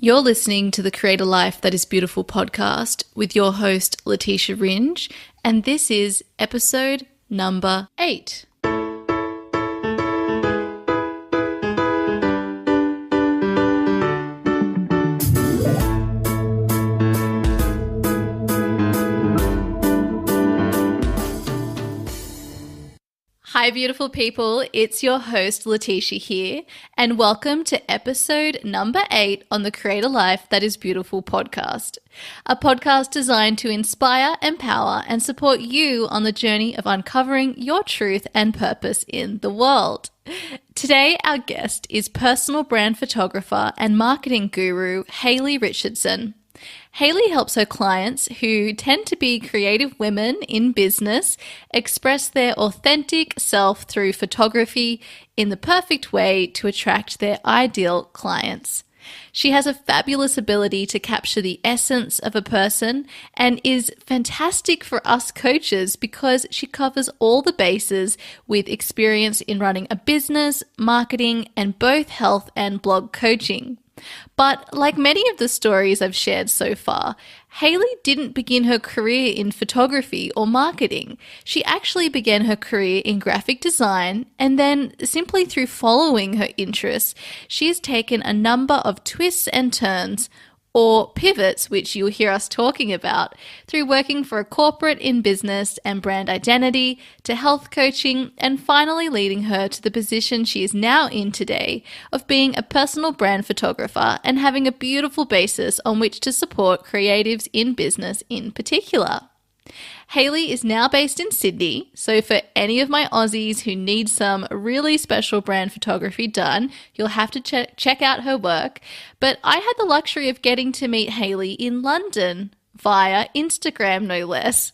You're listening to the Create a Life That Is Beautiful podcast with your host, Leticia Ringe, and this is episode number 8. Hi, beautiful people. It's your host, Leticia here, and welcome to episode number 8 on the Create a Life That Is Beautiful podcast, a podcast designed to inspire, empower, and support you on the journey of uncovering your truth and purpose in the world. Today, our guest is personal brand photographer and marketing guru, Hayley Richardson. Hayley helps her clients, who tend to be creative women in business, express their authentic self through photography in the perfect way to attract their ideal clients. She has a fabulous ability to capture the essence of a person and is fantastic for us coaches because she covers all the bases with experience in running a business, marketing, and both health and blog coaching. But like many of the stories I've shared so far, Hayley didn't begin her career in photography or marketing. She actually began her career in graphic design, and then simply through following her interests, she has taken a number of twists and turns, or pivots, which you'll hear us talking about, through working for a corporate in business and brand identity, to health coaching, and finally leading her to the position she is now in today of being a personal brand photographer and having a beautiful basis on which to support creatives in business in particular. Hayley is now based in Sydney, so for any of my Aussies who need some really special brand photography done, you'll have to check out her work. But I had the luxury of getting to meet Hayley in London via Instagram, no less.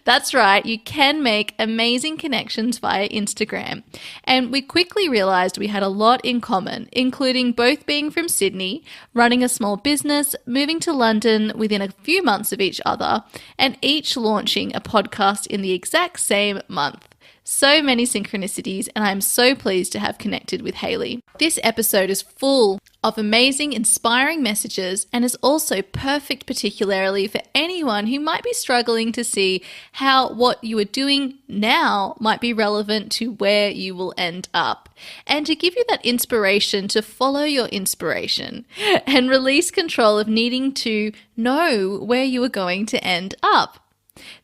That's right, you can make amazing connections via Instagram. And we quickly realized we had a lot in common, including both being from Sydney, running a small business, moving to London within a few months of each other, and each launching a podcast in the exact same month. So many synchronicities, and I'm so pleased to have connected with Hayley. This episode is full of amazing, inspiring messages and is also perfect particularly for anyone who might be struggling to see how what you are doing now might be relevant to where you will end up, and to give you that inspiration to follow your inspiration and release control of needing to know where you are going to end up.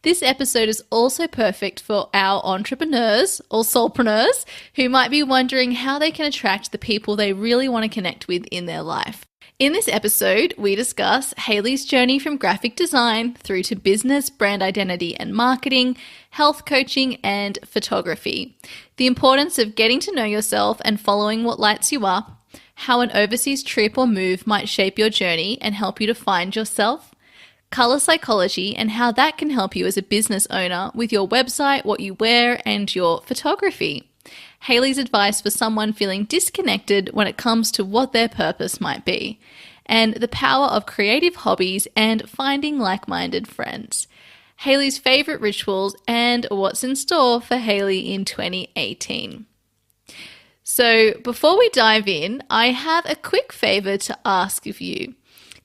This episode is also perfect for our entrepreneurs or soulpreneurs who might be wondering how they can attract the people they really want to connect with in their life. In this episode, we discuss Hayley's journey from graphic design through to business, brand identity and marketing, health coaching, and photography. The importance of getting to know yourself and following what lights you up, how an overseas trip or move might shape your journey and help you to find yourself, color psychology and how that can help you as a business owner with your website, what you wear, and your photography. Hayley's advice for someone feeling disconnected when it comes to what their purpose might be, and the power of creative hobbies and finding like-minded friends. Hayley's favorite rituals and what's in store for Hayley in 2018. So before we dive in, I have a quick favor to ask of you.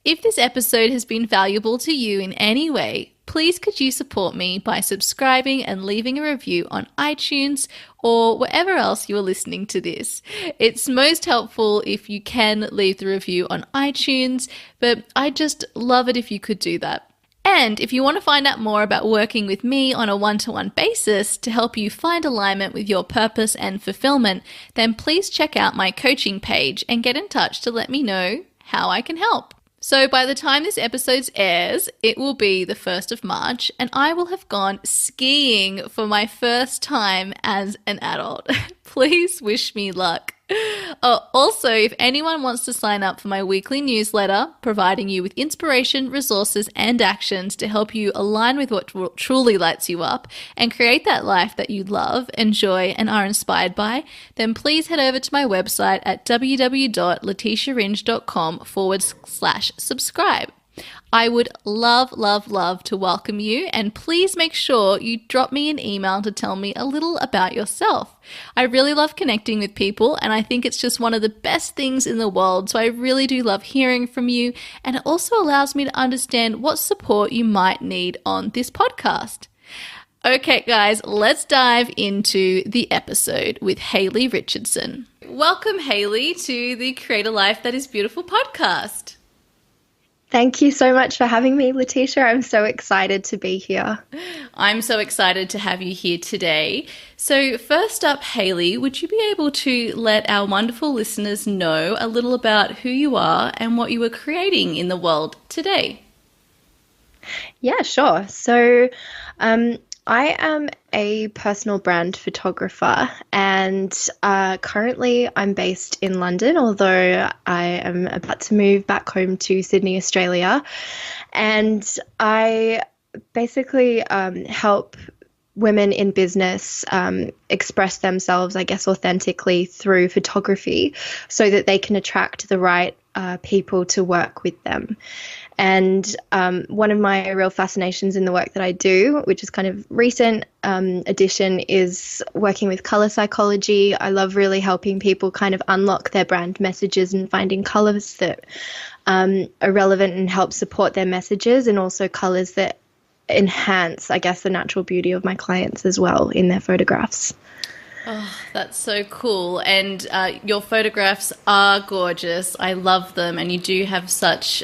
If this episode has been valuable to you in any way, please could you support me by subscribing and leaving a review on iTunes or wherever else you are listening to this. It's most helpful if you can leave the review on iTunes, but I just love it if you could do that. And if you want to find out more about working with me on a one-to-one basis to help you find alignment with your purpose and fulfillment, then please check out my coaching page and get in touch to let me know how I can help. So by the time this episode airs, it will be the 1st of March and I will have gone skiing for my first time as an adult. Please wish me luck. Also, if anyone wants to sign up for my weekly newsletter, providing you with inspiration, resources, and actions to help you align with what truly lights you up and create that life that you love, enjoy, and are inspired by, then please head over to my website at www.leticiaringe.com/subscribe. I would love, love, love to welcome you, and please make sure you drop me an email to tell me a little about yourself. I really love connecting with people, and I think it's just one of the best things in the world, so I really do love hearing from you, and it also allows me to understand what support you might need on this podcast. Okay, guys, let's dive into the episode with Hayley Richardson. Welcome, Hayley, to the Create a Life That Is Beautiful podcast. Thank you so much for having me, Leticia. I'm so excited to be here. I'm so excited to have you here today. So first up, Hayley, would you be able to let our wonderful listeners know a little about who you are and what you are creating in the world today? Yeah, sure. So I am a personal brand photographer, and currently I'm based in London, although I am about to move back home to Sydney, Australia. And I basically help women in business express themselves, I guess, authentically through photography so that they can attract the right people to work with them. And one of my real fascinations in the work that I do, which is kind of recent addition, is working with color psychology. I love really helping people kind of unlock their brand messages and finding colors that are relevant and help support their messages, and also colors that enhance, I guess, the natural beauty of my clients as well in their photographs. Oh, that's so cool. And your photographs are gorgeous. I love them. And you do have such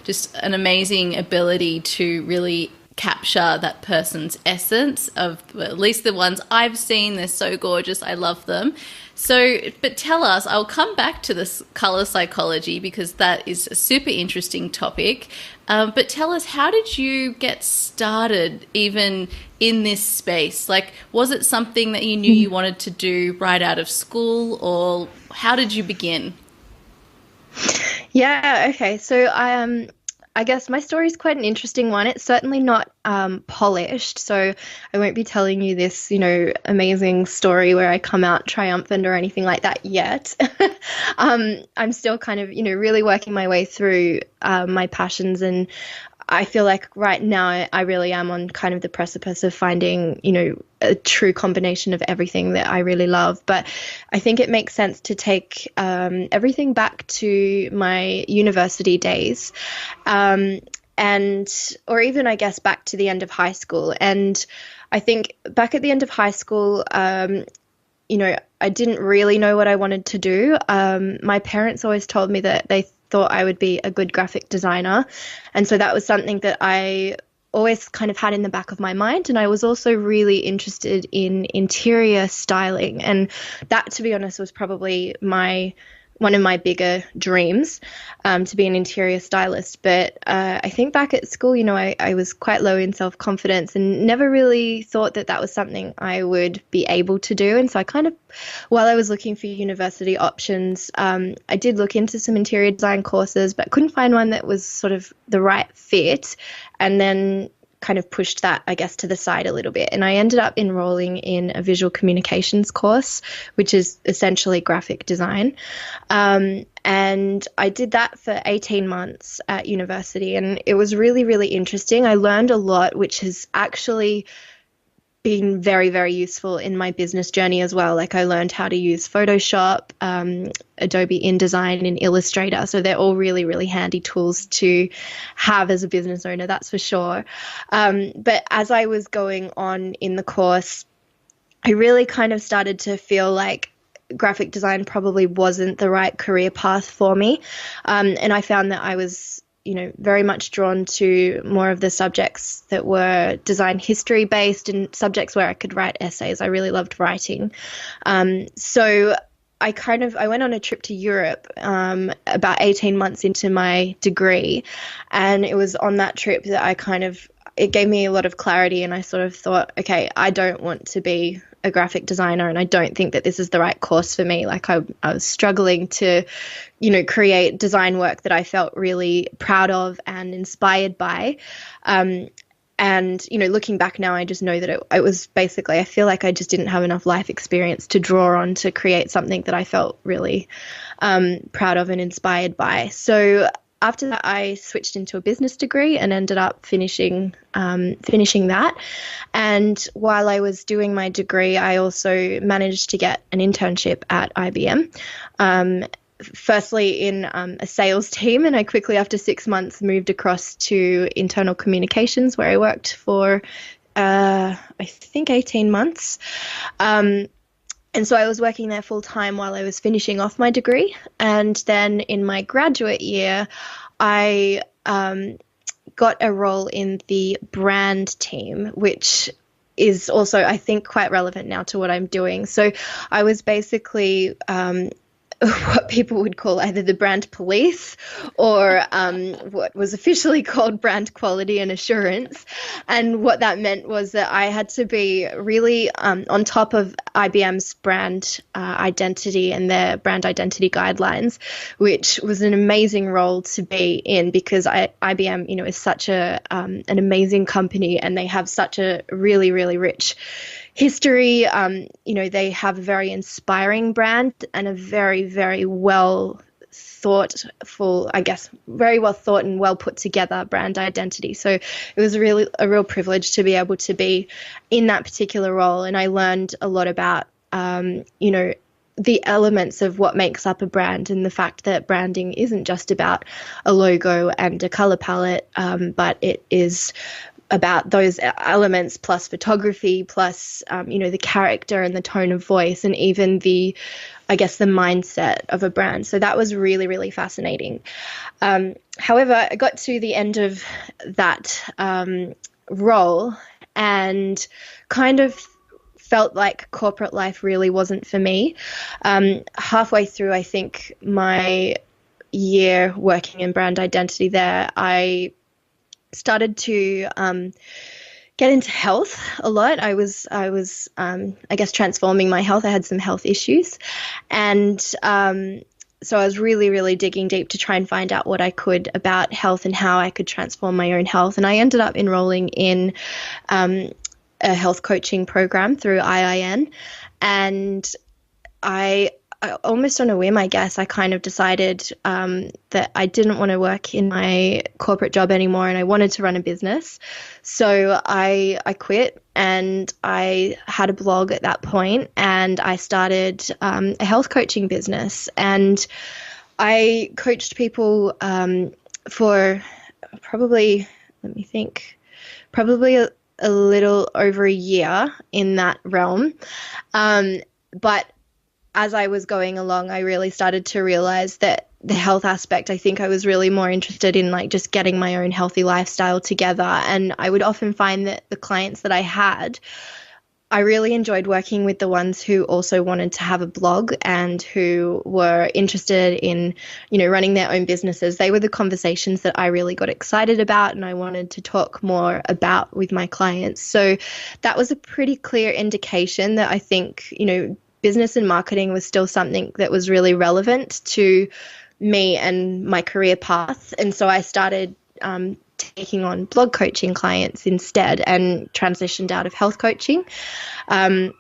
just an amazing ability to really capture that person's essence of, well, at least the ones I've seen. They're so gorgeous. I love them. So, but tell us, I'll come back to this color psychology because that is a super interesting topic. But tell us, how did you get started even in this space? Like, was it something that you knew you wanted to do right out of school, or how did you begin? Yeah, okay. So I guess my story is quite an interesting one. It's certainly not polished, so I won't be telling you this, amazing story where I come out triumphant or anything like that yet. I'm still kind of, really working my way through my passions, and I feel like right now I really am on kind of the precipice of finding, a true combination of everything that I really love. But I think it makes sense to take everything back to my university days, or even, I guess, back to the end of high school. And I think back at the end of high school, I didn't really know what I wanted to do. My parents always told me that they thought I would be a good graphic designer. And so that was something that I always kind of had in the back of my mind. And I was also really interested in interior styling. And that, to be honest, was probably one of my bigger dreams, to be an interior stylist. But I think back at school, I was quite low in self-confidence and never really thought that that was something I would be able to do. And so I kind of, while I was looking for university options, I did look into some interior design courses, but couldn't find one that was sort of the right fit. And then kind of pushed that, I guess, to the side a little bit. And I ended up enrolling in a visual communications course, which is essentially graphic design. And I did that for 18 months at university, and it was really, really interesting. I learned a lot, which has actually been very, very useful in my business journey as well. Like, I learned how to use Photoshop, Adobe InDesign, and Illustrator. So they're all really, really handy tools to have as a business owner, that's for sure. But as I was going on in the course, I really kind of started to feel like graphic design probably wasn't the right career path for me. And I found that I was very much drawn to more of the subjects that were design history based and subjects where I could write essays. I really loved writing. So I went on a trip to Europe about 18 months into my degree. And it was on that trip that it gave me a lot of clarity. And I sort of thought, okay, I don't want to be a graphic designer, and I don't think that this is the right course for me. Like, I was struggling to, create design work that I felt really proud of and inspired by. And, looking back now, I just know that it was basically, I feel like I just didn't have enough life experience to draw on to create something that I felt really proud of and inspired by. So after that, I switched into a business degree and ended up finishing that. And while I was doing my degree, I also managed to get an internship at IBM. Firstly in a sales team, and I quickly, after 6 months, moved across to internal communications, where I worked for I think 18 months. And so I was working there full time while I was finishing off my degree. And then in my graduate year, I got a role in the brand team, which is also, I think, quite relevant now to what I'm doing. So I was basically what people would call either the brand police or what was officially called brand quality and assurance. And what that meant was that I had to be really on top of IBM's brand identity and their brand identity guidelines, which was an amazing role to be in, because IBM, is such an amazing company, and they have such a really, really rich history. They have a very inspiring brand and a very, very well thoughtful, very well thought and well put together brand identity. So it was really a real privilege to be able to be in that particular role. And I learned a lot about, the elements of what makes up a brand, and the fact that branding isn't just about a logo and a color palette, but it is about those elements plus photography plus the character and the tone of voice, and even the mindset of a brand. So that was really, really fascinating. However, I got to the end of that role and kind of felt like corporate life really wasn't for me. Halfway through, I think, my year working in brand identity there, I started to get into health a lot. I was transforming my health. I had some health issues, and so I was really, really digging deep to try and find out what I could about health and how I could transform my own health. And I ended up enrolling in a health coaching program through IIN, and I almost on a whim, I kind of decided that I didn't want to work in my corporate job anymore, and I wanted to run a business. So I quit, and I had a blog at that point, and I started a health coaching business. And I coached people for probably a little over a year in that realm. But as I was going along, I really started to realize that the health aspect, I think I was really more interested in just getting my own healthy lifestyle together. And I would often find that the clients that I had, I really enjoyed working with the ones who also wanted to have a blog and who were interested in, running their own businesses. They were the conversations that I really got excited about and I wanted to talk more about with my clients. So that was a pretty clear indication that I think, business and marketing was still something that was really relevant to me and my career path. And so I started taking on blog coaching clients instead and transitioned out of health coaching. And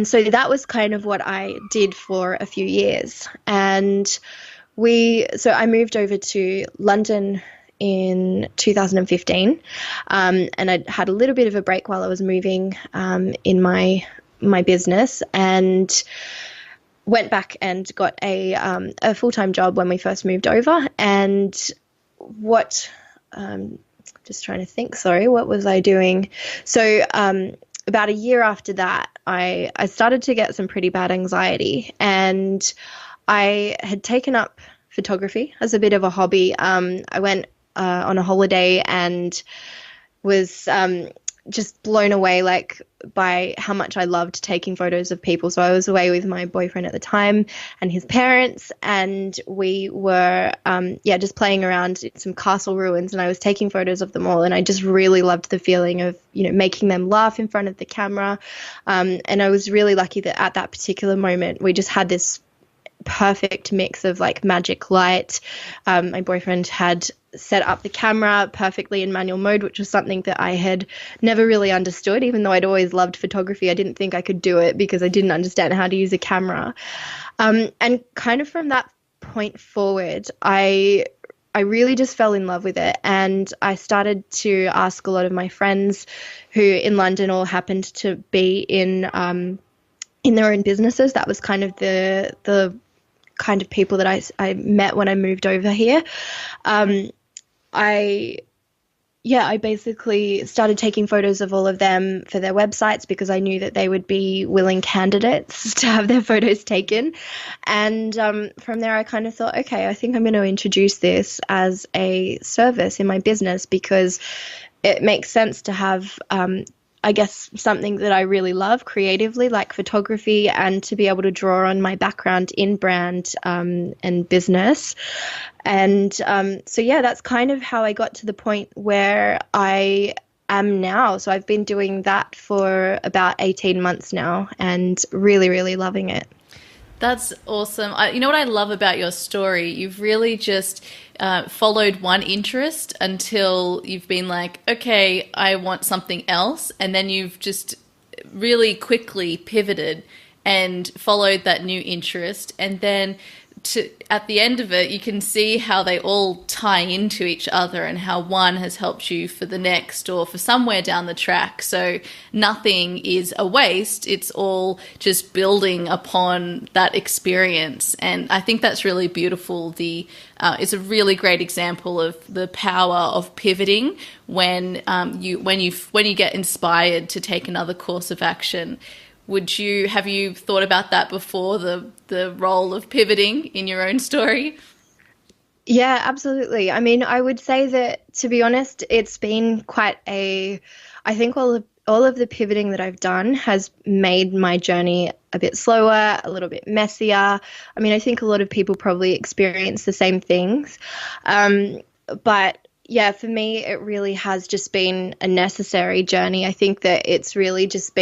so that was kind of what I did for a few years. And so I moved over to London in 2015, and I had a little bit of a break while I was moving in my business, and went back and got a full-time job when we first moved over. And just trying to think, what was I doing? So about a year after that, I started to get some pretty bad anxiety, and I had taken up photography as a bit of a hobby. I went on a holiday and was just blown away by how much I loved taking photos of people. So I was away with my boyfriend at the time and his parents, and we were just playing around in some castle ruins, and I was taking photos of them all, and I just really loved the feeling of making them laugh in front of the camera. And I was really lucky that at that particular moment we just had this perfect mix of magic light. My boyfriend had set up the camera perfectly in manual mode, which was something that I had never really understood. Even though I'd always loved photography, I didn't think I could do it because I didn't understand how to use a camera. And kind of from that point forward, I I really just fell in love with it, and I started to ask a lot of my friends who in London all happened to be in their own businesses. That was kind of the kind of people that I met when I moved over here. I I basically started taking photos of all of them for their websites because I knew that they would be willing candidates to have their photos taken. And from there, I kind of thought, okay, I think I'm going to introduce this as a service in my business because it makes sense to have I guess something that I really love creatively, like photography, and to be able to draw on my background in brand and business. And that's kind of how I got to the point where I am now. So I've been doing that for about 18 months now and really, really loving it. That's awesome. You know what I love about your story? You've really just followed one interest until you've been like, okay, I want something else. And then you've just really quickly pivoted and followed that new interest. And then at the end of it, you can see how they all tie into each other and how one has helped you for the next or for somewhere down the track. So nothing is a waste. It's all just building upon that experience. And I think that's really beautiful. It's a really great example of the power of pivoting when you get inspired to take another course of action. Have you thought about that before, the role of pivoting in your own story? Yeah, absolutely. I mean, I would say that, to be honest, it's been I think all of the pivoting that I've done has made my journey a bit slower, a little bit messier. I mean, I think a lot of people probably experience the same things. But yeah, for me, it really has just been a necessary journey. I think that it's really just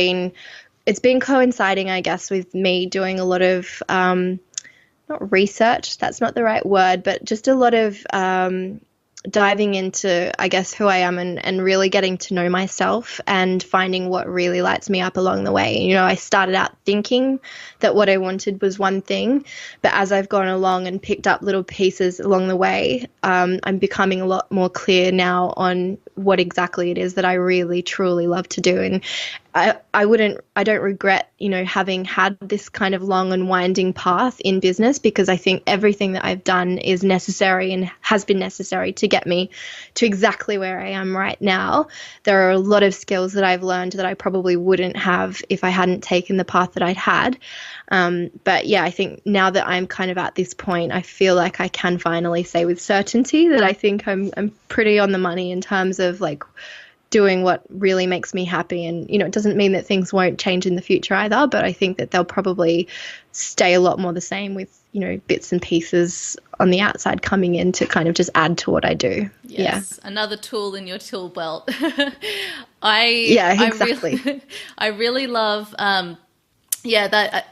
it's been coinciding, I guess, with me doing a lot of, not research, that's not the right word, but just a lot of diving into, I guess, who I am and really getting to know myself and finding what really lights me up along the way. You know, I started out thinking that what I wanted was one thing, but as I've gone along and picked up little pieces along the way, I'm becoming a lot more clear now on what exactly it is that I really, truly love to do. And I don't regret, having had this kind of long and winding path in business, because I think everything that I've done is necessary and has been necessary to get me to exactly where I am right now. There are a lot of skills that I've learned that I probably wouldn't have if I hadn't taken the path that I'd had. But yeah, I think now that I'm kind of at this point, I feel like I can finally say with certainty that I think I'm pretty on the money in terms of like doing what really makes me happy. And, it doesn't mean that things won't change in the future either, but I think that they'll probably stay a lot more the same with, bits and pieces on the outside coming in to kind of just add to what I do. Yes, yeah. Another tool in your tool belt. Exactly. I really love that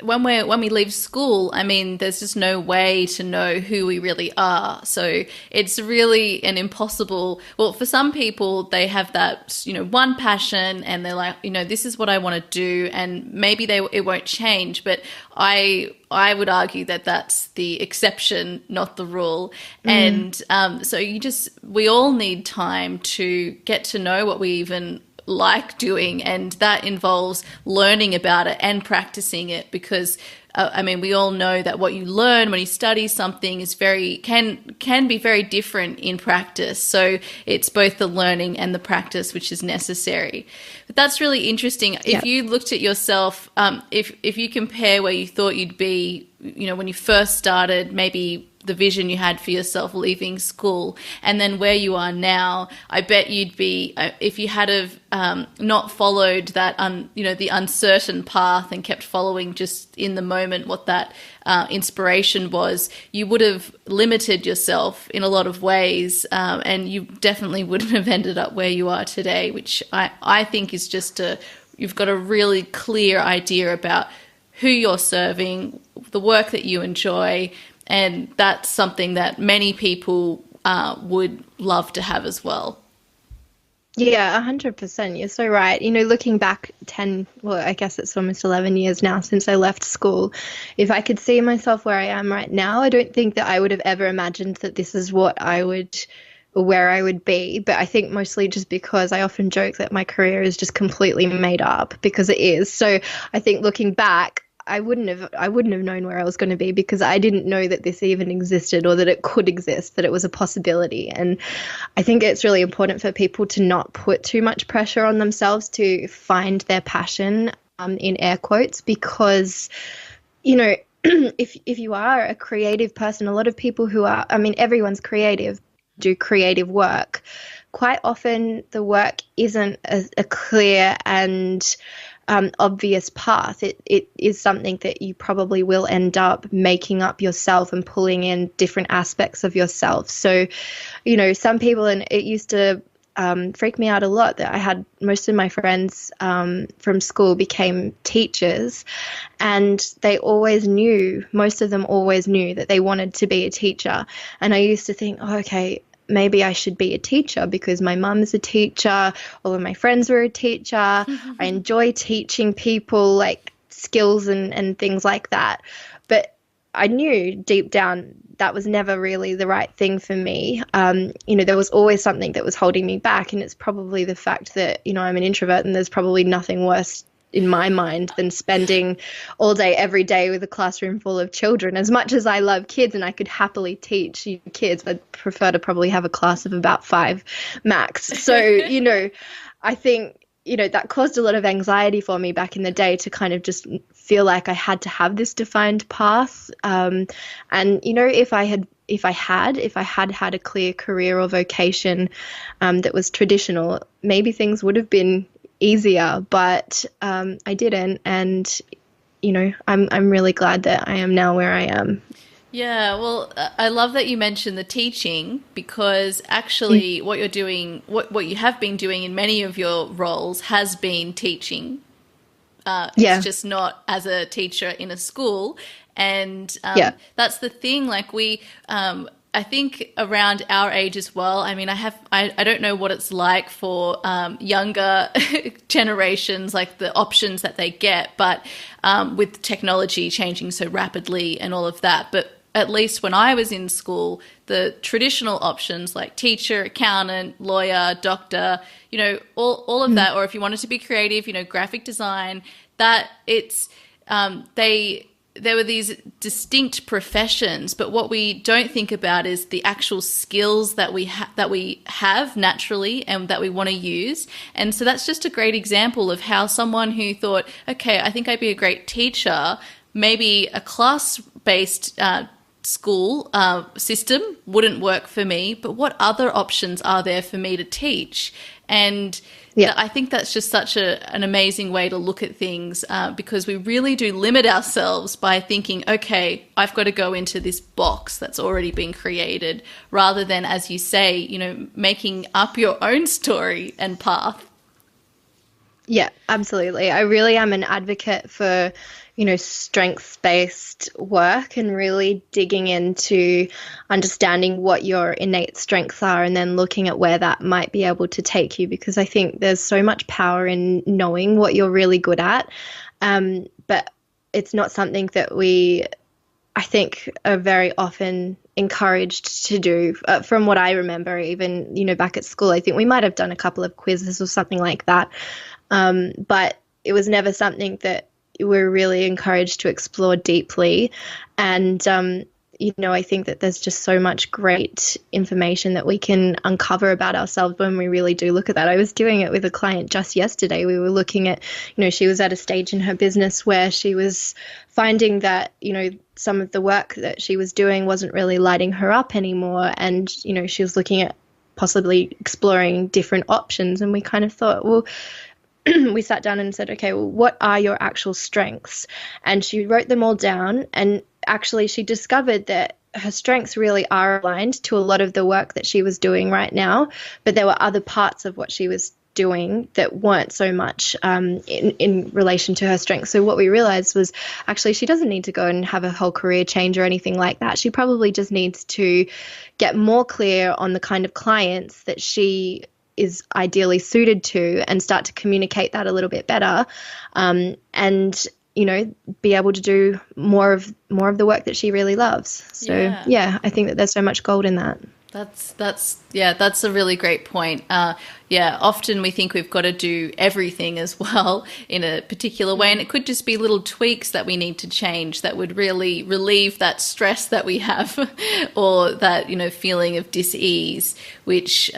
when we leave school, I mean, there's just no way to know who we really are. So it's really an impossible. Well, for some people, they have that one passion, and they're like, this is what I want to do, and maybe it won't change. But I would argue that that's the exception, not the rule. And so we all need time to get to know what we even like doing, and that involves learning about it and practicing it, because we all know that what you learn when you study something is can be very different in practice. So it's both the learning and the practice which is necessary. But that's really interesting. Yep. If you looked at yourself, if you compare where you thought you'd be, when you first started, maybe the vision you had for yourself leaving school, and then where you are now, I bet you'd be, if you had not followed that, the uncertain path and kept following just in the moment what that inspiration was, you would have limited yourself in a lot of ways, and you definitely wouldn't have ended up where you are today, which I think is just you've got a really clear idea about who you're serving, the work that you enjoy. And that's something that many people would love to have as well. Yeah, 100%. You're so right. You know, looking back 10, well, I guess it's almost 11 years now since I left school. If I could see myself where I am right now, I don't think that I would have ever imagined that this is what I would, or where I would be. But I think mostly just because I often joke that my career is just completely made up because it is. So I think looking back, I wouldn't have known where I was going to be because I didn't know that this even existed or that it could exist, that it was a possibility. And I think it's really important for people to not put too much pressure on themselves to find their passion, in air quotes, because, you know, if you are a creative person, a lot of people who are, I mean, everyone's creative, do creative work. Quite often, the work isn't a clear and obvious path. It is something that you probably will end up making up yourself and pulling in different aspects of yourself. So, you know, some people, and it used to freak me out a lot that I had most of my friends from school became teachers, and they always knew, most of them always knew that they wanted to be a teacher. And I used to think, oh, okay, maybe I should be a teacher because my mum is a teacher, all of my friends were a teacher. I enjoy teaching people like skills and things like that. But I knew deep down that was never really the right thing for me. You know, there was always something that was holding me back. And it's probably the fact that, you know, I'm an introvert and there's probably nothing worse in my mind than spending all day, every day with a classroom full of children. As much as I love kids and I could happily teach kids, I'd prefer to probably have a class of about 5 max. So, you know, I think, you know, that caused a lot of anxiety for me back in the day to kind of just feel like I had to have this defined path. And, you know, if I had had a clear career or vocation that was traditional, maybe things would have been easier, but I didn't. And, you know, I'm really glad that I am now where I am. Yeah, well, I love that you mentioned the teaching because actually what you're doing, what you have been doing in many of your roles has been teaching. It's Yeah. just not as a teacher in a school. And Yeah. that's the thing. Like I think around our age as well. I mean, I don't know what it's like for younger generations, like the options that they get, but with technology changing so rapidly and all of that. But at least when I was in school, the traditional options like teacher, accountant, lawyer, doctor, you know, all of that, or if you wanted to be creative, you know, graphic design, that it's there were these distinct professions, but what we don't think about is the actual skills that we have naturally and that we want to use. And so that's just a great example of how someone who thought, okay, I think I'd be a great teacher, maybe a class-based school system wouldn't work for me, but what other options are there for me to teach? And Yeah. I think that's just such an amazing way to look at things because we really do limit ourselves by thinking, okay, I've got to go into this box that's already been created, rather than, as you say, you know, making up your own story and path. Yeah, absolutely. I really am an advocate for, you know, strengths-based work and really digging into understanding what your innate strengths are and then looking at where that might be able to take you, because I think there's so much power in knowing what you're really good at. But it's not something that we, I think, are very often encouraged to do. From what I remember, even, you know, back at school, I think we might have done a couple of quizzes or something like that. But it was never something that we're really encouraged to explore deeply. And, you know, I think that there's just so much great information that we can uncover about ourselves when we really do look at that. I was doing it with a client just yesterday. We were looking at, you know, she was at a stage in her business where she was finding that, you know, some of the work that she was doing wasn't really lighting her up anymore. And, you know, she was looking at possibly exploring different options. And we kind of thought, well, we sat down and said, okay, well, what are your actual strengths? And she wrote them all down. And actually, she discovered that her strengths really are aligned to a lot of the work that she was doing right now. But there were other parts of what she was doing that weren't so much in relation to her strengths. So what we realized was actually she doesn't need to go and have a whole career change or anything like that. She probably just needs to get more clear on the kind of clients that she is ideally suited to, and start to communicate that a little bit better, and be able to do more of the work that she really loves. So yeah, I think that there's so much gold in that. That's a really great point. Often we think we've got to do everything as well in a particular way, and it could just be little tweaks that we need to change that would really relieve that stress that we have, or that feeling of dis-ease, which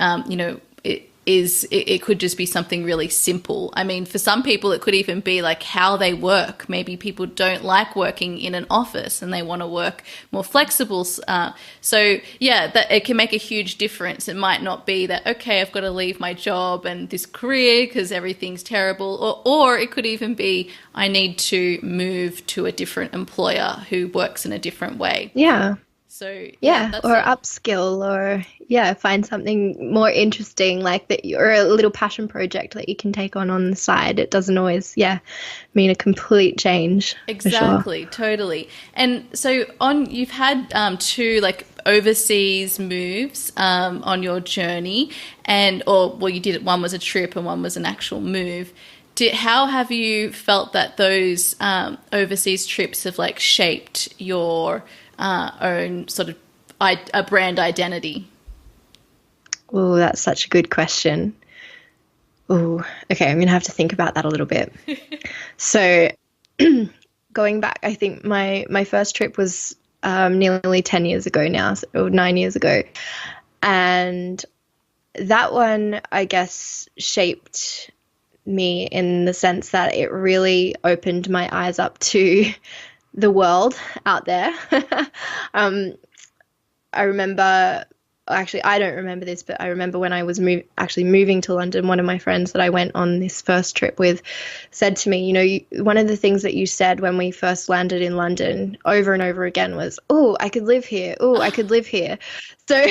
it could just be something really simple. I mean, for some people, it could even be like how they work. Maybe people don't like working in an office and they want to work more flexible. That it can make a huge difference. It might not be that, okay, I've got to leave my job and this career because everything's terrible. Or it could even be, I need to move to a different employer who works in a different way. Yeah. So or upskill, or find something more interesting, like that, or a little passion project that you can take on the side. It doesn't always mean a complete change. Exactly, for sure. Totally. And so you've had 2 like overseas moves on your journey, you did it. One was a trip and one was an actual move. How have you felt that those overseas trips have like shaped your own sort of a brand identity? Oh, that's such a good question. Oh, okay, I'm going to have to think about that a little bit. So going back, I think my first trip was nearly 10 years ago now, or 9 years ago. And that one, I guess, shaped me in the sense that it really opened my eyes up to the world out there. I remember, actually, I don't remember this, but I remember when I was moving to London, one of my friends that I went on this first trip with said to me, one of the things that you said when we first landed in London over and over again was, oh, I could live here. Oh, I could live here. So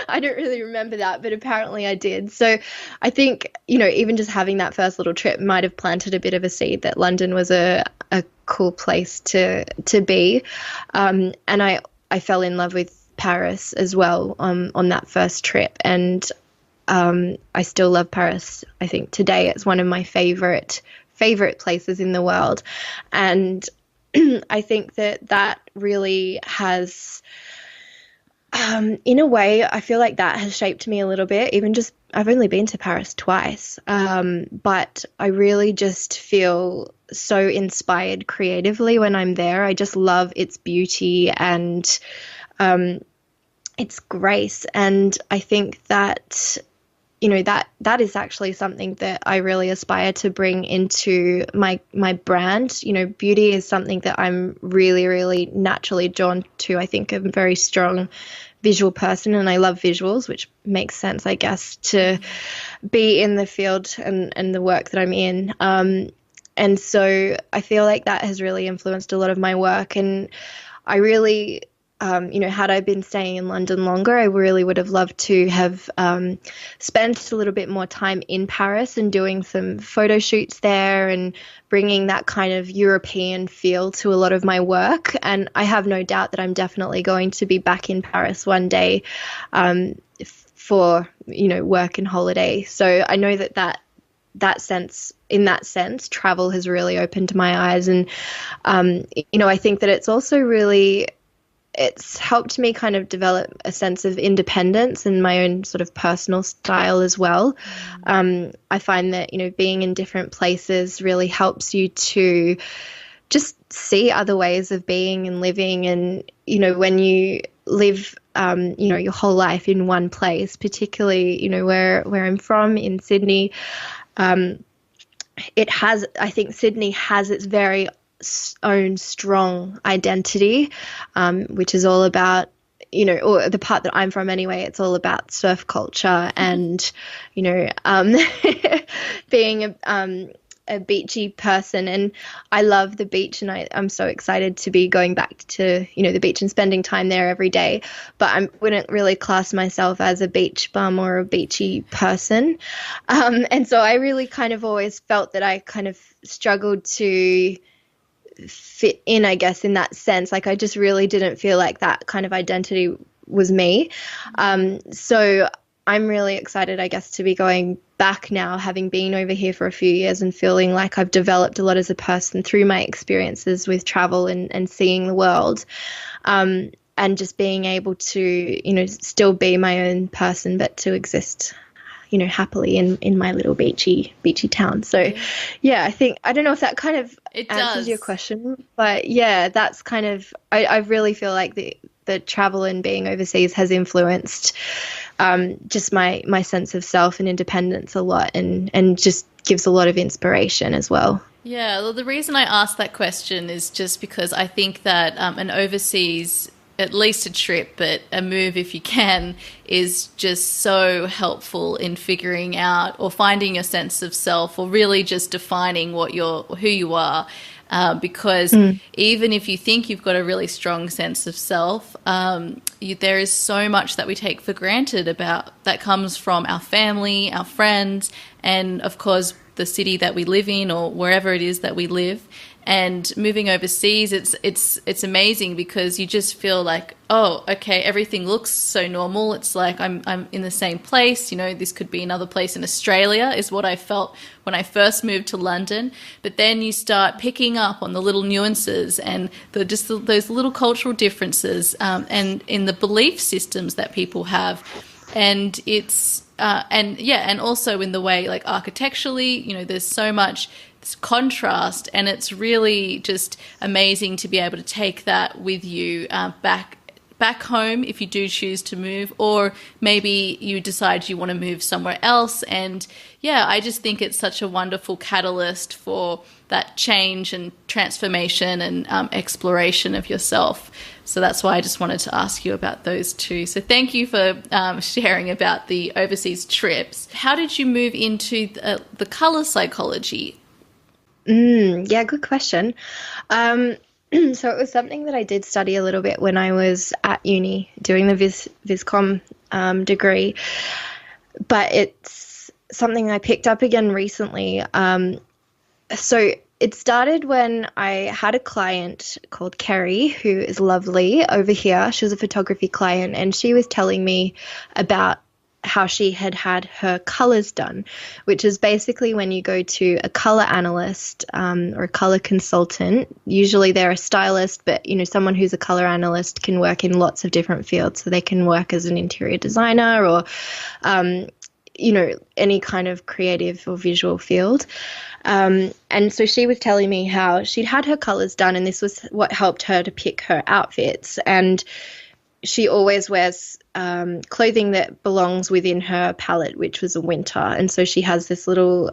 I don't really remember that, but apparently I did. So I think, even just having that first little trip might have planted a bit of a seed that London was a cool place to be. And I fell in love with Paris as well on that first trip. And I still love Paris. I think today it's one of my favorite places in the world. And I think that really has, in a way, I feel like that has shaped me a little bit. Even just, I've only been to Paris twice, but I really just feel so inspired creatively when I'm there. I just love its beauty and its grace. And I think that, that is actually something that I really aspire to bring into my brand. Beauty is something that I'm really, really naturally drawn to. I think I'm a very strong visual person, and I love visuals, which makes sense, I guess, to be in the field and the work that I'm in. And so I feel like that has really influenced a lot of my work. And I really, had I been staying in London longer, I really would have loved to have spent a little bit more time in Paris and doing some photo shoots there and bringing that kind of European feel to a lot of my work. And I have no doubt that I'm definitely going to be back in Paris one day for, work and holiday. So I know in that sense, travel has really opened my eyes. And, I think that it's also it's helped me kind of develop a sense of independence and my own sort of personal style as well. I find that, being in different places really helps you to just see other ways of being and living. And, when you live, your whole life in one place, particularly, where I'm from in Sydney, I think Sydney has its very own strong identity, which is all about, or the part that I'm from anyway, it's all about surf culture and, being a beachy person. And I love the beach, and I'm so excited to be going back to, the beach and spending time there every day. But I wouldn't really class myself as a beach bum or a beachy person. And so I really kind of always felt that I kind of struggled to fit in, I guess, in that sense. Like I just really didn't feel like that kind of identity was me. So I'm really excited, I guess, to be going back now, having been over here for a few years and feeling like I've developed a lot as a person through my experiences with travel and seeing the world. And just being able to, still be my own person, but to exist, happily in my little beachy town. So, yeah, I don't know if that kind of answers your question, but yeah, that's kind of, I really feel like the travel and being overseas has influenced just my sense of self and independence a lot, and just gives a lot of inspiration as well. Yeah, well, the reason I asked that question is just because I think that an overseas, at least a trip, but a move if you can, is just so helpful in figuring out or finding your sense of self, or really just defining who you are. Because even if you think you've got a really strong sense of self, there is so much that we take for granted that comes from our family, our friends, and of course the city that we live in, or wherever it is that we live. And moving overseas, it's amazing because you just feel like, oh, okay, everything looks so normal. It's like I'm in the same place. This could be another place in Australia, is what I felt when I first moved to London. But then you start picking up on the little nuances and those little cultural differences, and in the belief systems that people have. And and also in the way, like architecturally, there's so much contrast, and it's really just amazing to be able to take that with you back home if you do choose to move, or maybe you decide you want to move somewhere else. And yeah, I just think it's such a wonderful catalyst for that change and transformation and exploration of yourself. So that's why I just wanted to ask you about those two. So thank you for sharing about the overseas trips. How did you move into the color psychology? Yeah, good question. So it was something that I did study a little bit when I was at uni doing the Viscom degree, but it's something I picked up again recently. So it started when I had a client called Kerry, who is lovely over here. She was a photography client, and she was telling me about how she had her colors done, which is basically when you go to a color analyst or a color consultant. Usually they're a stylist, but someone who's a color analyst can work in lots of different fields. So they can work as an interior designer or any kind of creative or visual field. And so she was telling me how she'd had her colors done, and this was what helped her to pick her outfits. And she always wears clothing that belongs within her palette, which was a winter. And so she has this little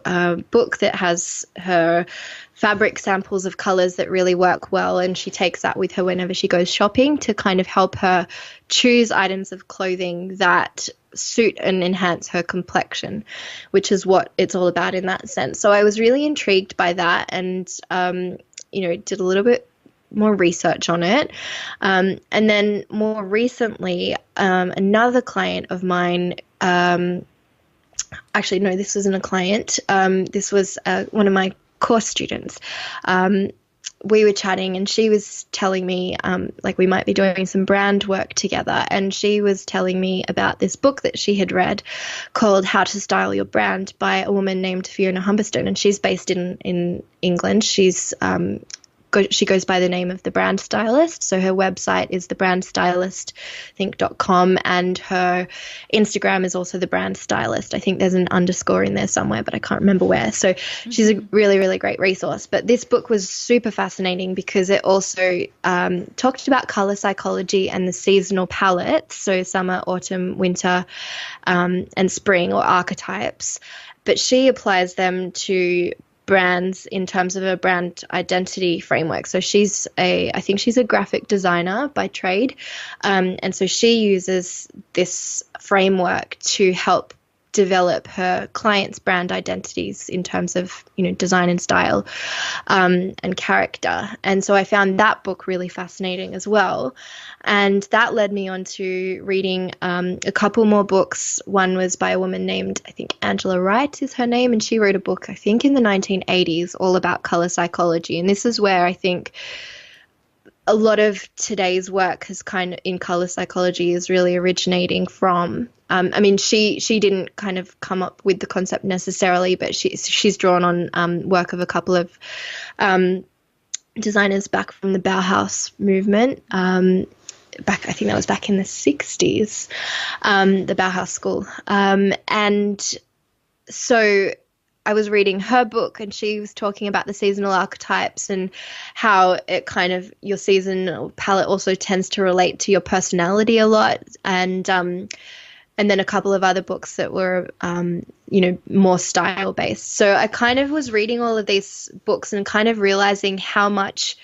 book that has her fabric samples of colors that really work well, and she takes that with her whenever she goes shopping to kind of help her choose items of clothing that suit and enhance her complexion, which is what it's all about in that sense. So I was really intrigued by that, and did a little bit more research on it. And then more recently, another client of mine, actually, no, this wasn't a client. This was one of my course students. We were chatting, and she was telling me like we might be doing some brand work together, and she was telling me about this book that she had read called How to Style Your Brand by a woman named Fiona Humberstone, and she's based in England. She goes by the name of The Brand Stylist. So her website is thebrandstylist.com, and her Instagram is also The Brand Stylist. I think there's an underscore in there somewhere, but I can't remember where. So she's a really, really great resource. But this book was super fascinating because it also talked about color psychology and the seasonal palettes, so summer, autumn, winter, and spring, or archetypes. But she applies them to brands in terms of a brand identity framework. So I think she's a graphic designer by trade. And so she uses this framework to help develop her clients' brand identities in terms of, design and style, and character. And so I found that book really fascinating as well. And that led me on to reading a couple more books. One was by a woman named, I think Angela Wright is her name, and she wrote a book, I think in the 1980s, all about color psychology. And this is where I think a lot of today's work has kind of in color psychology is really originating from. I mean, she didn't kind of come up with the concept necessarily, but she's drawn on work of a couple of designers back from the Bauhaus movement. I think that was back in the 60s, the Bauhaus school. And so I was reading her book, and she was talking about the seasonal archetypes and how it kind of, your seasonal palette also tends to relate to your personality a lot. And then a couple of other books that were, more style based. So I kind of was reading all of these books and kind of realizing how much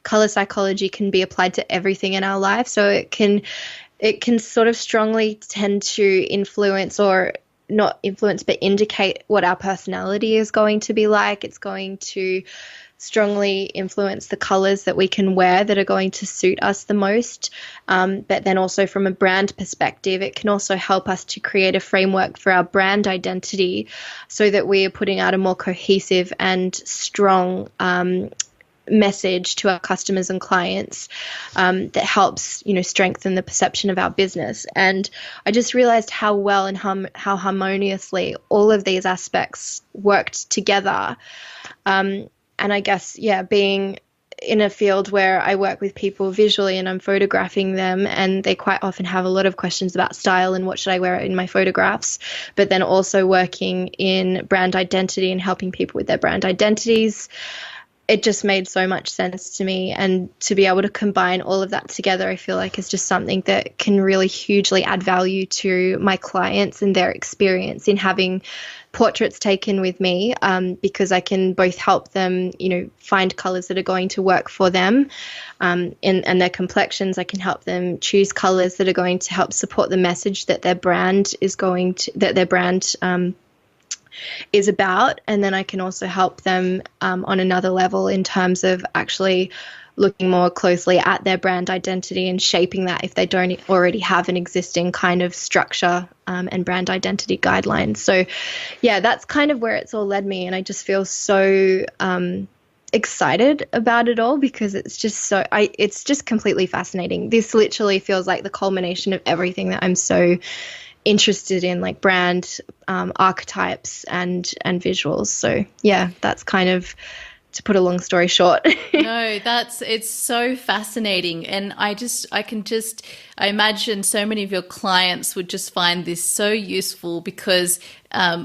color psychology can be applied to everything in our life. So it can sort of strongly tend to influence, or not influence, but indicate what our personality is going to be like. It's going to strongly influence the colors that we can wear that are going to suit us the most. But then also from a brand perspective, it can also help us to create a framework for our brand identity so that we are putting out a more cohesive and strong message to our customers and clients that helps, strengthen the perception of our business. And I just realized how well and how harmoniously all of these aspects worked together. And I guess, being in a field where I work with people visually and I'm photographing them, and they quite often have a lot of questions about style and what should I wear in my photographs, but then also working in brand identity and helping people with their brand identities. It just made so much sense to me, and to be able to combine all of that together, I feel like is just something that can really hugely add value to my clients and their experience in having portraits taken with me, because I can both help them, find colors that are going to work for them, and their complexions. I can help them choose colors that are going to help support the message that their brand is is about. And then I can also help them on another level in terms of actually looking more closely at their brand identity and shaping that if they don't already have an existing kind of structure and brand identity guidelines. So that's kind of where it's all led me. And I just feel so excited about it all, because it's just completely fascinating. This literally feels like the culmination of everything that I'm so interested in, like brand archetypes and visuals. So that's kind of, to put a long story short. No, it's so fascinating. And I imagine so many of your clients would just find this so useful, because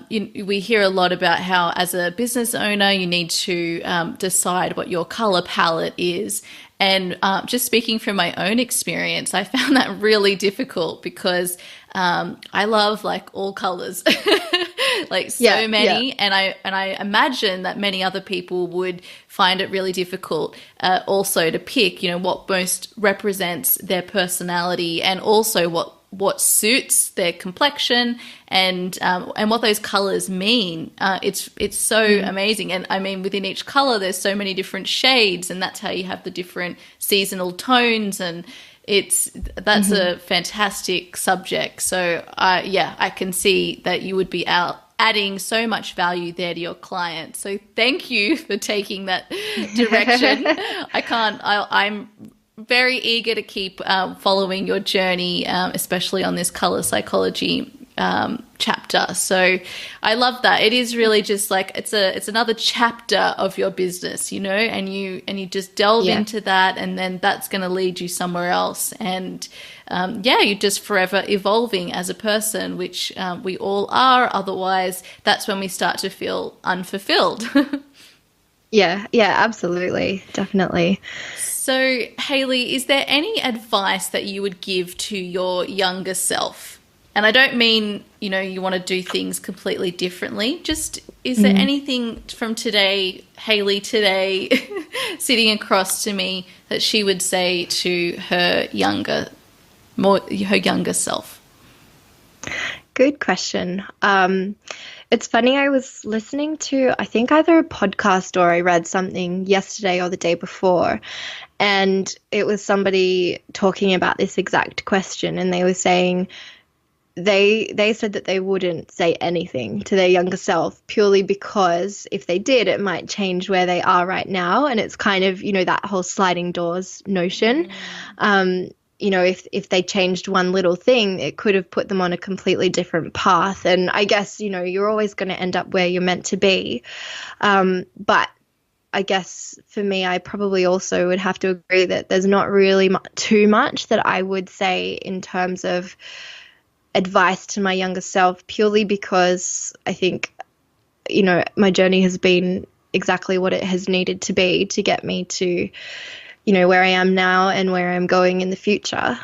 we hear a lot about how, as a business owner, you need to decide what your color palette is. And just speaking from my own experience, I found that really difficult, because I love like all colors, like so many. And I imagine that many other people would find it really difficult also to pick, what most represents their personality, and also what suits their complexion, and what those colors mean. It's so amazing. And I mean, within each color, there's so many different shades, and that's how you have the different seasonal tones. And that's a fantastic subject. So I can see that you would be adding so much value there to your clients. So thank you for taking that direction. I'm very eager to keep following your journey, especially on this color psychology chapter. So I love that. It is really just like it's another chapter of your business, and you just delve into that, and then that's going to lead you somewhere else. And you're just forever evolving as a person, which we all are. Otherwise, that's when we start to feel unfulfilled. Yeah, absolutely. Definitely. So, Hayley, is there any advice that you would give to your younger self? And I don't mean, you want to do things completely differently. Just, is there anything from today, Hayley today, sitting across to me, that she would say to her younger self? Good question. It's funny, I was listening to, I think, either a podcast or I read something yesterday or the day before, and it was somebody talking about this exact question, and they were saying, they said that they wouldn't say anything to their younger self purely because if they did, it might change where they are right now. And it's kind of, that whole sliding doors notion. If they changed one little thing, it could have put them on a completely different path. And I guess, you're always going to end up where you're meant to be. But I guess for me, I probably also would have to agree that there's not really too much that I would say in terms of advice to my younger self, purely because I think, my journey has been exactly what it has needed to be to get me to, where I am now and where I'm going in the future.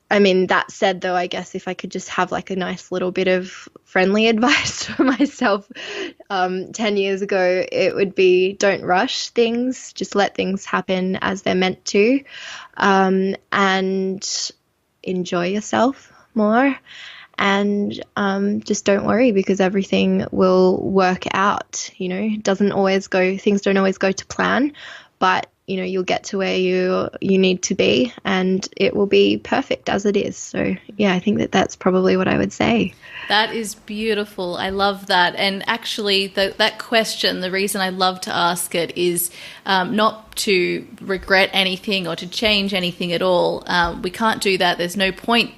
I mean, that said, though, I guess if I could just have like a nice little bit of friendly advice for myself 10 years ago, it would be don't rush things, just let things happen as they're meant to, and enjoy yourself more, and just don't worry because everything will work out. Things don't always go to plan, but you'll get to where you need to be and it will be perfect as it is. So yeah, I think that's probably what I would say. That is beautiful. I love that. And actually that question, the reason I love to ask it is not to regret anything or to change anything at all. We can't do that. There's no point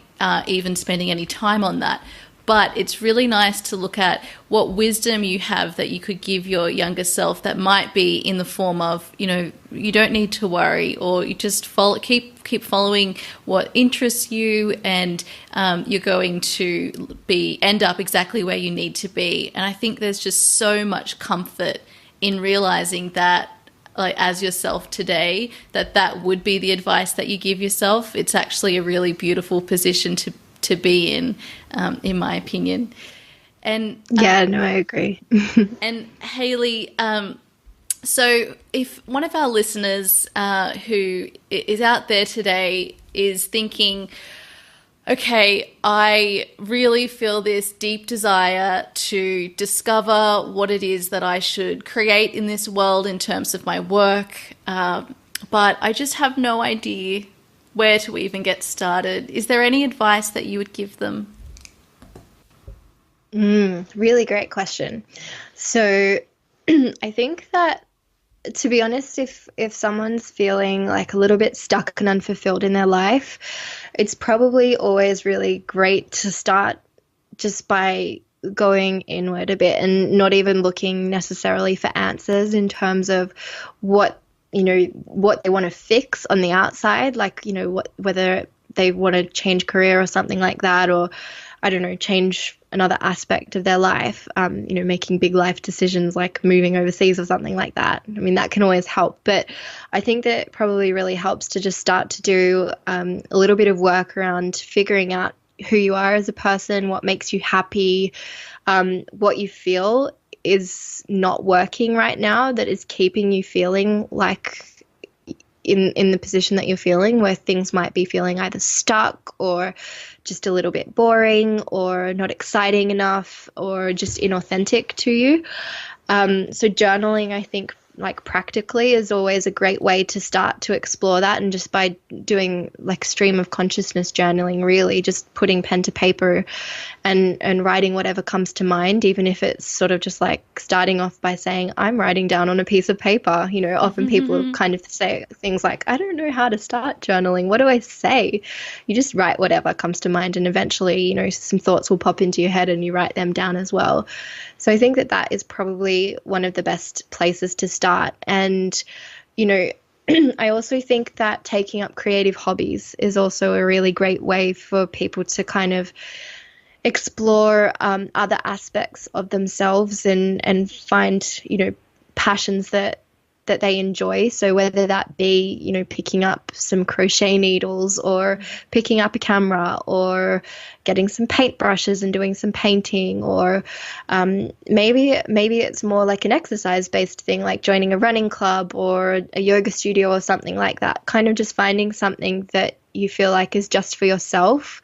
even spending any time on that. But it's really nice to look at what wisdom you have that you could give your younger self that might be in the form of, you don't need to worry, or you just keep following what interests you, and you're going to end up exactly where you need to be. And I think there's just so much comfort in realizing that, like, as yourself today, that would be the advice that you give yourself. It's actually a really beautiful position to be in my opinion. And I agree. And Hayley, so if one of our listeners who is out there today is thinking, okay, I really feel this deep desire to discover what it is that I should create in this world in terms of my work, but I just have no idea where to even get started. Is there any advice that you would give them? Really great question. So I think that, to be honest, if someone's feeling like a little bit stuck and unfulfilled in their life, it's probably always really great to start just by going inward a bit and not even looking necessarily for answers in terms of what they want to fix on the outside, like, whether they want to change career or something like that, or I don't know, change another aspect of their life, making big life decisions like moving overseas or something like that. I mean, that can always help, but I think that it probably really helps to just start to do a little bit of work around figuring out who you are as a person, what makes you happy, what you feel is not working right now that is keeping you feeling like in the position that you're feeling, where things might be feeling either stuck or just a little bit boring or not exciting enough or just inauthentic to you. So journaling, I think, like, practically is always a great way to start to explore that. And just by doing like stream of consciousness journaling, really just putting pen to paper and writing whatever comes to mind, even if it's sort of just like starting off by saying, I'm writing down on a piece of paper. Often people kind of say things like, I don't know how to start journaling. What do I say? You just write whatever comes to mind, and eventually, some thoughts will pop into your head and you write them down as well. So I think that is probably one of the best places to start. And, I also think that taking up creative hobbies is also a really great way for people to kind of explore other aspects of themselves and find, passions that they enjoy. So whether that be, picking up some crochet needles or picking up a camera or getting some paintbrushes and doing some painting, or maybe it's more like an exercise based thing, like joining a running club or a yoga studio or something like that, kind of just finding something that you feel like is just for yourself,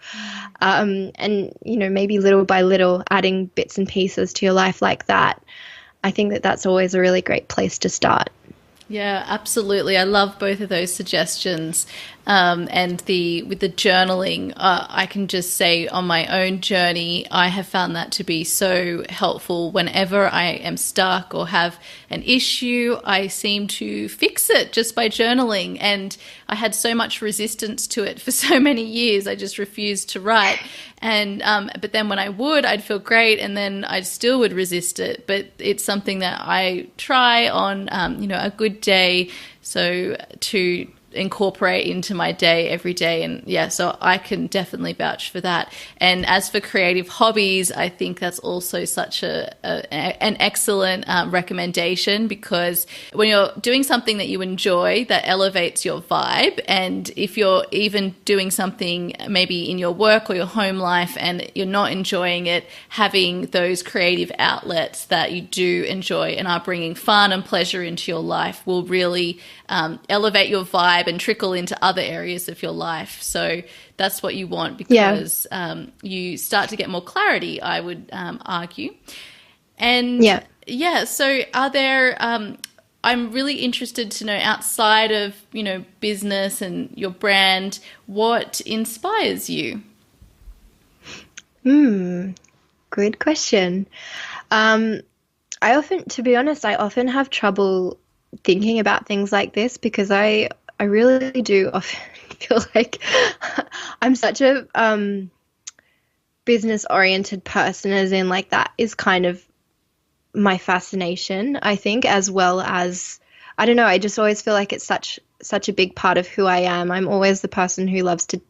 and maybe little by little adding bits and pieces to your life like that. I think that that's always a really great place to start. Yeah, absolutely. I love both of those suggestions. And with the journaling, I can just say on my own journey, I have found that to be so helpful. Whenever I am stuck or have an issue, I seem to fix it just by journaling. And I had so much resistance to it for so many years. I just refused to write. And but then when I would, I'd feel great, and then I still would resist it. But it's something that I try on, a good day, so to incorporate into my day every day. And yeah, so I can definitely vouch for that. And as for creative hobbies, I think that's also such an excellent recommendation, because when you're doing something that you enjoy, that elevates your vibe. And if you're even doing something maybe in your work or your home life and you're not enjoying it, having those creative outlets that you do enjoy and are bringing fun and pleasure into your life will really elevate your vibe and trickle into other areas of your life. So that's what you want, because you start to get more clarity, I would argue. And so are there, I'm really interested to know, outside of, business and your brand, what inspires you? Good question. To be honest, I often have trouble thinking about things like this, because I really do often feel like I'm such a business oriented person, as in like that is kind of my fascination, I think, as well as, I don't know, I just always feel like it's such a big part of who I am. I'm always the person who loves to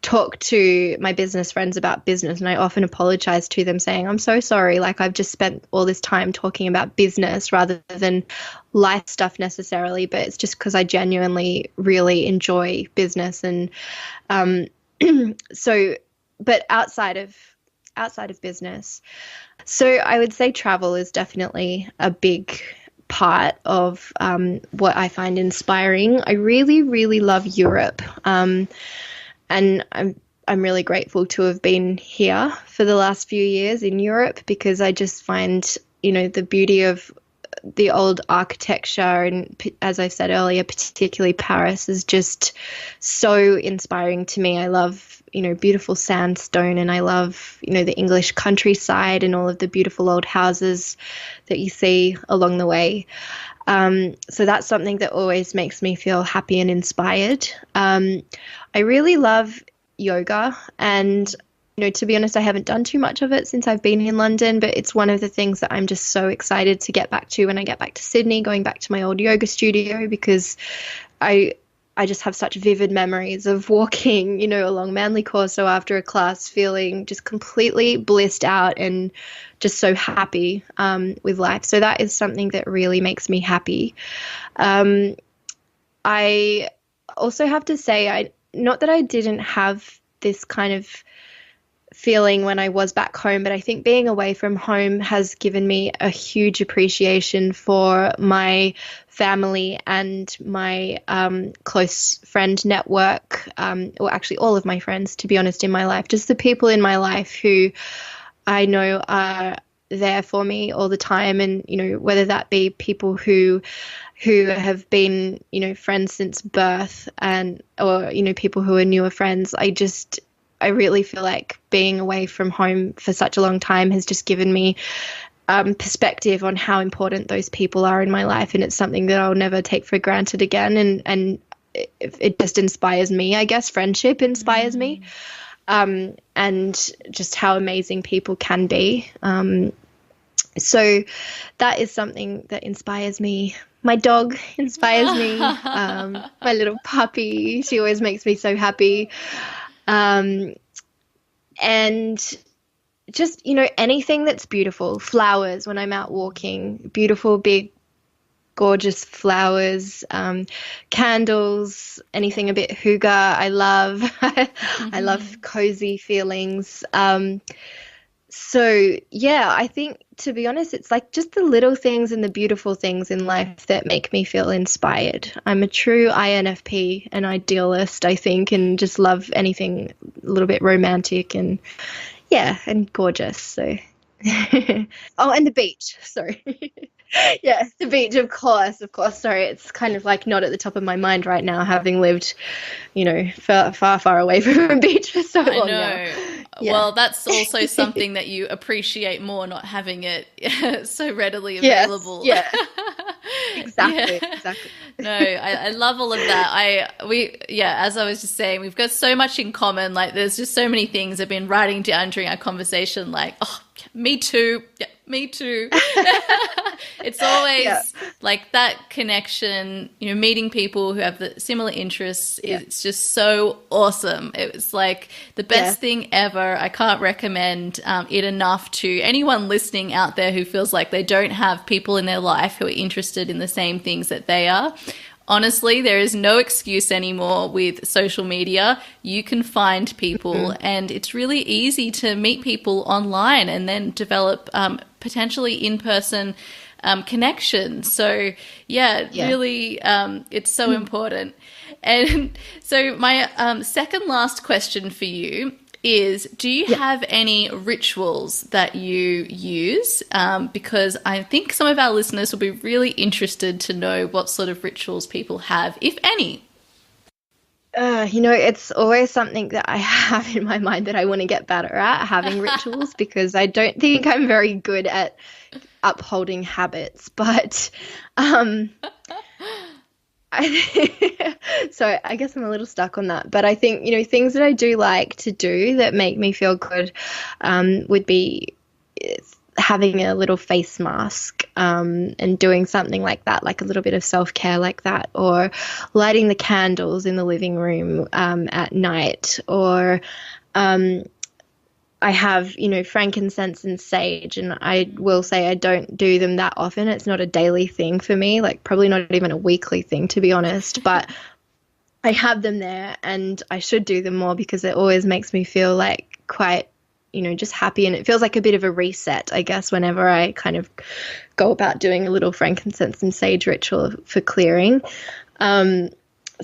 talk to my business friends about business, and I often apologize to them saying, I'm so sorry, like I've just spent all this time talking about business rather than life stuff necessarily, but it's just because I genuinely really enjoy business. And but outside of business, so I would say travel is definitely a big part of what I find inspiring. I really, really love Europe, and I'm really grateful to have been here for the last few years in Europe, because I just find, the beauty of the old architecture, and as I said earlier, particularly Paris, is just so inspiring to me. I love, beautiful sandstone, and I love, the English countryside and all of the beautiful old houses that you see along the way. So that's something that always makes me feel happy and inspired. I really love yoga, and to be honest, I haven't done too much of it since I've been in London, but it's one of the things that I'm just so excited to get back to when I get back to Sydney, going back to my old yoga studio, because I just have such vivid memories of walking, along Manly Corso after a class, feeling just completely blissed out and just so happy with life. So that is something that really makes me happy. I also have to say, not that I didn't have this kind of feeling when I was back home, but I think being away from home has given me a huge appreciation for my family and my close friend network, or actually all of my friends, to be honest, in my life, just the people in my life who I know are there for me all the time. And, whether that be people who have been, friends since birth, or people who are newer friends, I really feel like being away from home for such a long time has just given me perspective on how important those people are in my life. And it's something that I'll never take for granted again. And it just inspires me, I guess. Friendship inspires me, and just how amazing people can be. So that is something that inspires me. My dog inspires me. My little puppy, she always makes me so happy. And just, anything that's beautiful, flowers when I'm out walking, beautiful, big, gorgeous flowers, candles, anything a bit hygge, I love. I love cozy feelings. So yeah, I think, to be honest, it's like just the little things and the beautiful things in life that make me feel inspired. I'm a true INFP, an idealist, I think, and just love anything a little bit romantic and gorgeous. So Oh, and the beach. Sorry. Yeah, the beach, of course, of course. Sorry, it's kind of like not at the top of my mind right now, having lived, far, far, far away from a beach for so I long now. know. Yeah. Well, that's also something that you appreciate more, not having it so readily Yes. available. Yeah. Yeah. Exactly. Exactly. No, I love all of that. Yeah, as I was just saying, we've got so much in common. Like, there's just so many things I've been writing down during our conversation. Like, oh, me too. Yeah, me too. It's Yeah. always like that connection, meeting people who have the similar interests. Yeah. It's just so awesome. It was like the Yeah. best thing ever. I can't recommend it enough to anyone listening out there who feels like they don't have people in their life who are interested in the same things that they are. Honestly, there is no excuse anymore with social media. You can find people, and it's really easy to meet people online and then develop potentially in-person connection. So, yeah, Yeah. really, it's so important. And so, my second last question for you is, do you Yeah. have any rituals that you use? Because I think some of our listeners will be really interested to know what sort of rituals people have, if any. It's always something that I have in my mind that I want to get better at having rituals because I don't think I'm very good at upholding habits. But um, so I guess I'm a little stuck on that. But I think, things that I do like to do that make me feel good would be having a little face mask and doing something like that, like a little bit of self-care like that, or lighting the candles in the living room at night, or I have, frankincense and sage, and I will say I don't do them that often. It's not a daily thing for me, like probably not even a weekly thing, to be honest, but I have them there and I should do them more because it always makes me feel like quite, just happy, and it feels like a bit of a reset, I guess, whenever I kind of go about doing a little frankincense and sage ritual for clearing. So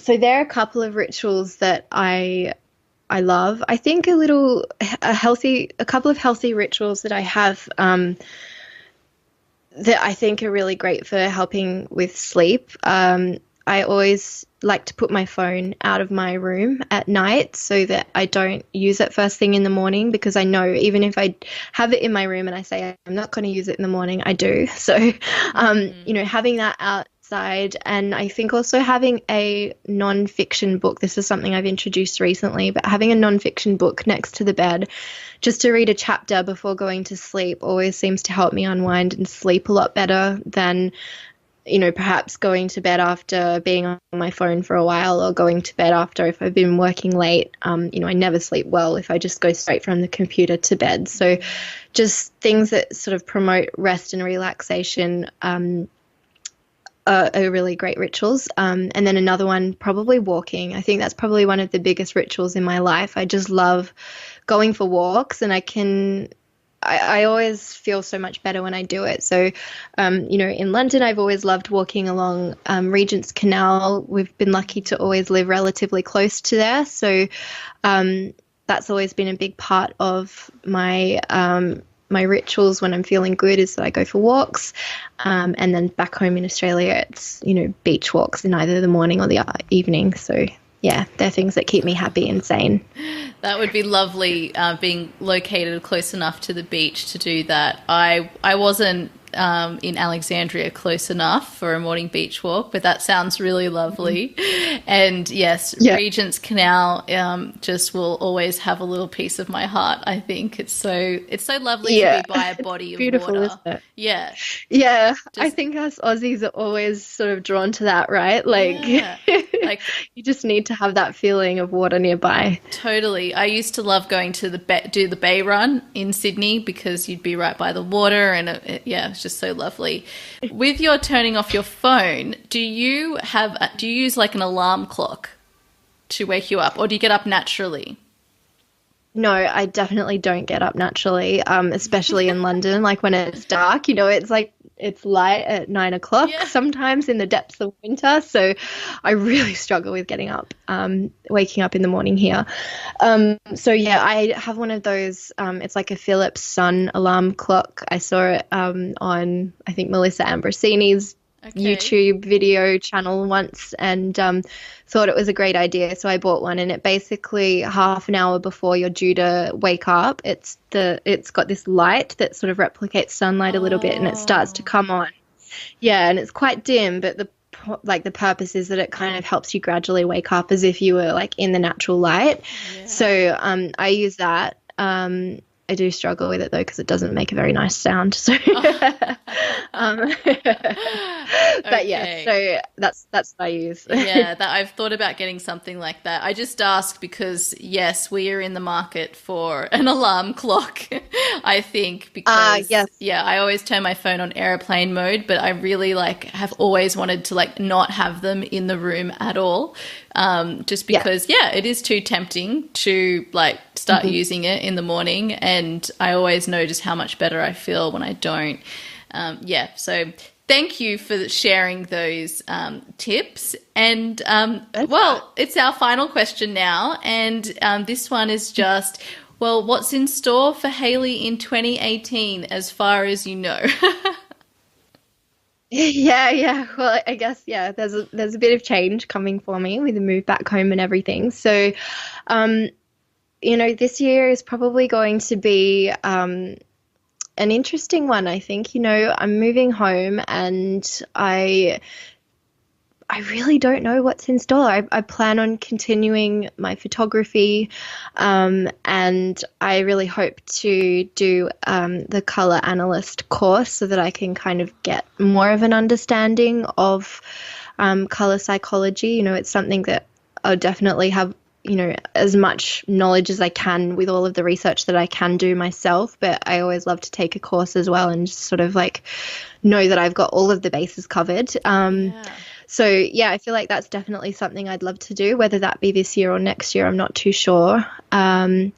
there are a couple of rituals that I love. I think a couple of healthy rituals that I have that I think are really great for helping with sleep. I always like to put my phone out of my room at night so that I don't use it first thing in the morning, because I know even if I have it in my room and I say I'm not going to use it in the morning, I do. So, having that outside, and I think also having a non-fiction book. This is something I've introduced recently, but having a non-fiction book next to the bed just to read a chapter before going to sleep always seems to help me unwind and sleep a lot better than perhaps going to bed after being on my phone for a while, or going to bed after if I've been working late. I never sleep well if I just go straight from the computer to bed. So just things that sort of promote rest and relaxation are really great rituals. And then another one, probably walking. I think that's probably one of the biggest rituals in my life. I just love going for walks, and I always feel so much better when I do it. So, in London, I've always loved walking along Regent's Canal. We've been lucky to always live relatively close to there. So that's always been a big part of my my rituals when I'm feeling good, is that I go for walks. And then back home in Australia, it's, beach walks in either the morning or the evening. So yeah, they're things that keep me happy and sane. That would be lovely, being located close enough to the beach to do that. I wasn't in Alexandria close enough for a morning beach walk, but that sounds really lovely. And yes, Yeah. Regent's Canal just will always have a little piece of my heart. I think it's so lovely to be by a body of Beautiful, water. isn't it? Yeah. Yeah, I think us Aussies are always sort of drawn to that, right? Like, Yeah. Like, you just need to have that feeling of water nearby. totally. I used to love going to do the bay run in Sydney because you'd be right by the water, and it's just so lovely. With your turning off your phone, do you use like an alarm clock to wake you up, or do you get up naturally? No, I definitely don't get up naturally, especially in London, like when it's dark, it's like it's light at 9 o'clock Yeah. sometimes in the depths of winter. So I really struggle with getting up, waking up in the morning here. So yeah, I have one of those. It's like a Philips Sun alarm clock. I saw it on, I think, Melissa Ambrosini's Okay. YouTube video channel once, and thought it was a great idea. So I bought one, and it basically half an hour before you're due to wake up, it's got this light that sort of replicates sunlight a little bit, and it starts to Oh, come on. Yeah, and it's quite dim, but the purpose is that it kind of helps you gradually wake up as if you were like in the natural light. yeah. So I use that. I do struggle with it though because it doesn't make a very nice sound. So, but yeah, Okay. so that's what I use. Yeah, that I've thought about getting something like that. I just ask because yes, we are in the market for an alarm clock. I think because Yes, yeah, I always turn my phone on airplane mode, but I really like have always wanted to like not have them in the room at all. Just yeah. because yeah, it is too tempting to like start Mhm. using it in the morning, and I always know just how much better I feel when I don't. Yeah, so thank you for sharing those tips. And That's right. well, it's our final question now. And this one is just, well, what's in store for Hayley in 2018 as far as you know? Yeah, yeah. Well, I guess yeah. There's a bit of change coming for me with the move back home and everything. So, um, this year is probably going to be an interesting one, I think. I'm moving home, and I really don't know what's in store. I plan on continuing my photography, and I really hope to do the color analyst course so that I can kind of get more of an understanding of color psychology. It's something that I'll definitely have, as much knowledge as I can with all of the research that I can do myself. But I always love to take a course as well and just sort of like know that I've got all of the bases covered. Yeah. So yeah, I feel like that's definitely something I'd love to do, whether that be this year or next year, I'm not too sure. And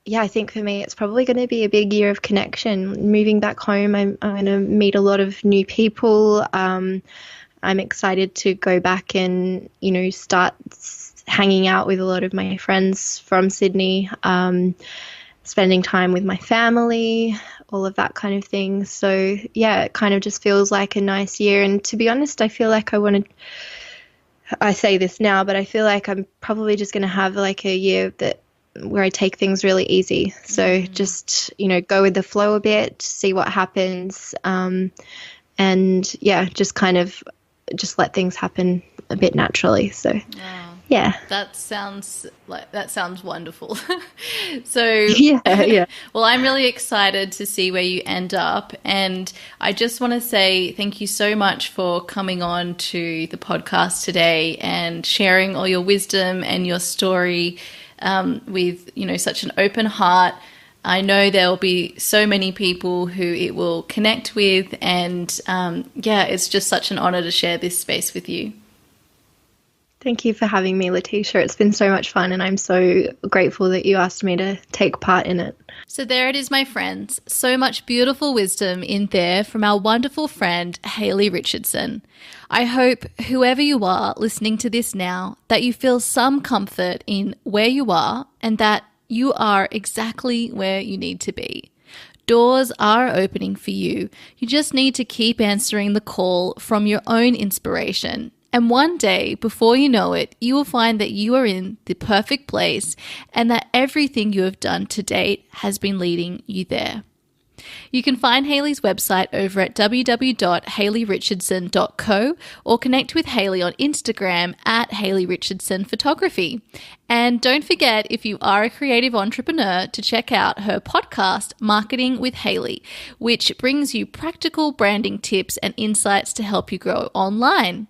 yeah, I think for me, it's probably going to be a big year of connection. Moving back home, I'm going to meet a lot of new people. I'm excited to go back and, start hanging out with a lot of my friends from Sydney, spending time with my family, all of that kind of thing. So, yeah, it kind of just feels like a nice year. And to be honest, I feel like I say this now, but I feel like I'm probably just going to have like a year where I take things really easy. So just, go with the flow a bit, see what happens. And yeah, just kind of just let things happen a bit naturally. So Wow. yeah. That sounds wonderful. So, Yeah, yeah. well, I'm really excited to see where you end up, and I just want to say thank you so much for coming on to the podcast today and sharing all your wisdom and your story with such an open heart. I know there will be so many people who it will connect with, and yeah, it's just such an honor to share this space with you. Thank you for having me, Leticia. It's been so much fun, and I'm so grateful that you asked me to take part in it. So there it is, my friends. So much beautiful wisdom in there from our wonderful friend, Hayley Richardson. I hope whoever you are listening to this now, that you feel some comfort in where you are and that you are exactly where you need to be. Doors are opening for you. You just need to keep answering the call from your own inspiration. And one day, before you know it, you will find that you are in the perfect place and that everything you have done to date has been leading you there. You can find Hayley's website over at www.hayleyrichardson.co or connect with Hayley on Instagram at Hayley Richardson Photography. And don't forget, if you are a creative entrepreneur, to check out her podcast, Marketing with Hayley, which brings you practical branding tips and insights to help you grow online.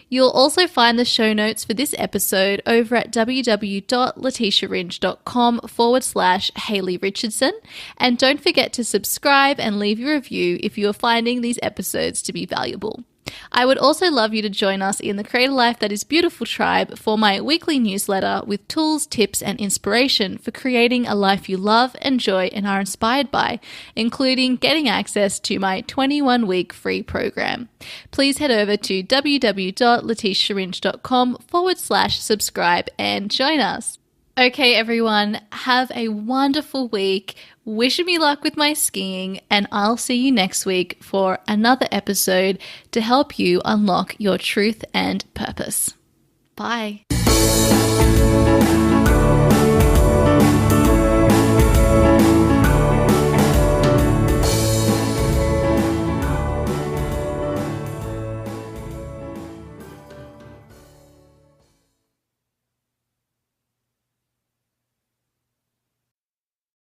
You'll also find the show notes for this episode over at www.leticiaringe.com/Hayley Richardson. And don't forget to subscribe and leave your review if you are finding these episodes to be valuable. I would also love you to join us in the Create a Life That Is Beautiful tribe for my weekly newsletter with tools, tips, and inspiration for creating a life you love, enjoy, and are inspired by, including getting access to my 21-week free program. Please head over to www.leticiaringe.com/subscribe and join us. Okay, everyone, have a wonderful week. Wishing me luck with my skiing, and I'll see you next week for another episode to help you unlock your truth and purpose. Bye.